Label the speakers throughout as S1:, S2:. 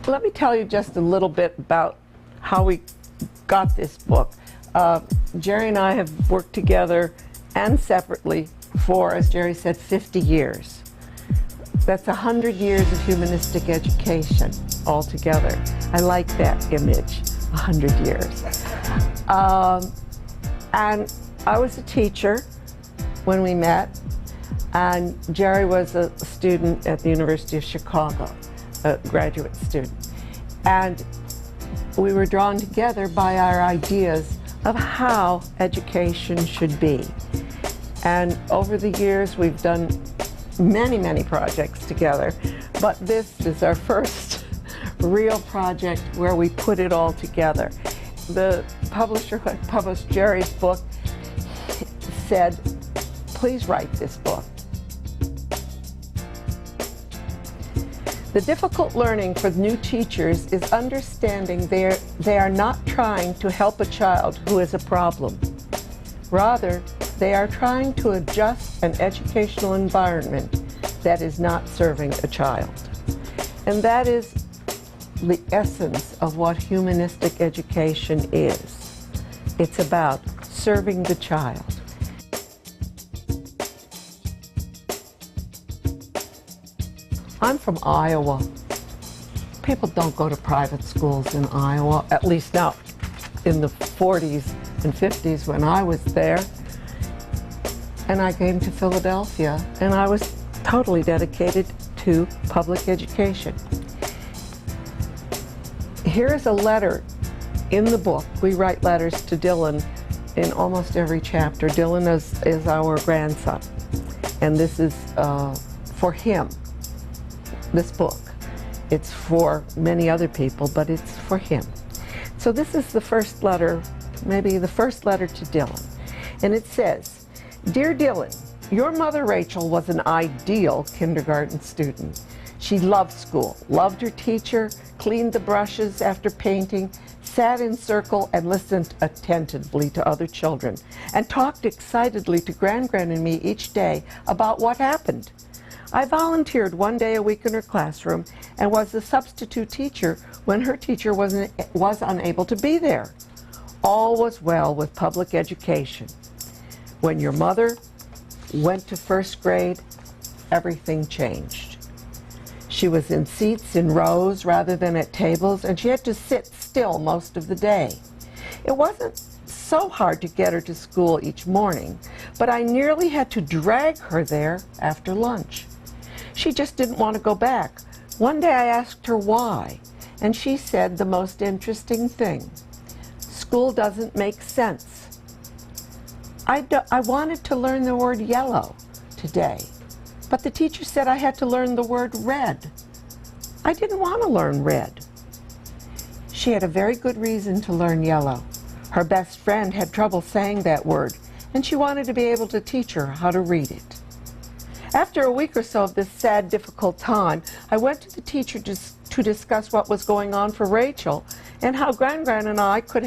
S1: Let me tell you just a little bit about how we got this book. Jerry and I have worked together and separately for, as Jerry said, 50 years. That's 100 years of humanistic education altogether. I like that image, 100 years. And I was a teacher when we met, and Jerry was a student at the University of Chicago, a graduate student. And we were drawn together by our ideas of how education should be. And over the years, we've done many, many projects together, but this is our first real project where we put it all together. The publisher who published Jerry's book said, please write this book. The difficult learning for new teachers is understanding they are not trying to help a child who is a problem. Rather, they are trying to adjust an educational environment that is not serving a child. And that is the essence of what humanistic education is. It's about serving the child. I'm from Iowa. People don't go to private schools in Iowa, at least not in the 40s and 50s when I was there. And I came to Philadelphia, and I was totally dedicated to public education. Here is a letter in the book. We write letters to Dylan in almost every chapter. Dylan is our grandson, and this is for him, this book. It's for many other people, but it's for him. So this is the first letter, maybe the first letter to Dylan. And it says, Dear Dylan, your mother Rachel was an ideal kindergarten student. She loved school, loved her teacher, cleaned the brushes after painting, sat in circle and listened attentively to other children, and talked excitedly to Gran and me each day about what happened. I volunteered one day a week in her classroom and was the substitute teacher when her teacher was unable to be there. All was well with public education. When your mother went to first grade, everything changed. She was in seats in rows rather than at tables, and she had to sit still most of the day. It wasn't so hard to get her to school each morning, but I nearly had to drag her there after lunch. She just didn't want to go back. One day I asked her why, and she said the most interesting thing. School doesn't make sense. I wanted to learn the word yellow today, but the teacher said I had to learn the word red. I didn't want to learn red. She had a very good reason to learn yellow. Her best friend had trouble saying that word, and she wanted to be able to teach her how to read it. After a week or so of this sad, difficult time, I went to the teacher to discuss what was going on for Rachel and how Gran and I could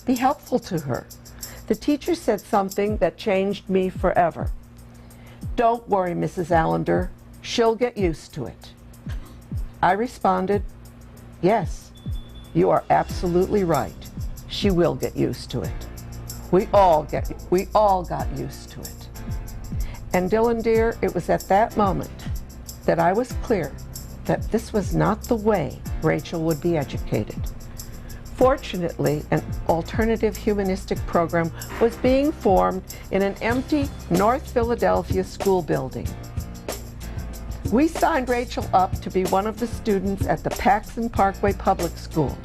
S1: be helpful to her. The teacher said something that changed me forever. Don't worry, Mrs. Allender, she'll get used to it. I responded, yes, you are absolutely right. She will get used to it. We all got used to it. And Dylan, dear, it was at that moment that I was clear that this was not the way Rachel would be educated. Fortunately, an alternative humanistic program was being formed in an empty North Philadelphia school building. We signed Rachel up to be one of the students at the Paxson Parkway Public School.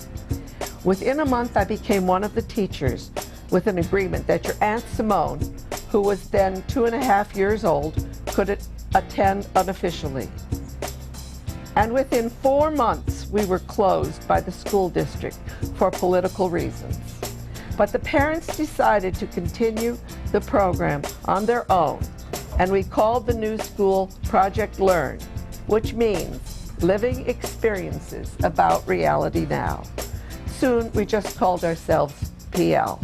S1: Within a month, I became one of the teachers with an agreement that your Aunt Simone, who was then 2.5 years old, could attend unofficially. And within 4 months, we were closed by the school district for political reasons. But the parents decided to continue the program on their own, and we called the new school Project Learn, which means living experiences about reality now. Soon, we just called ourselves PL.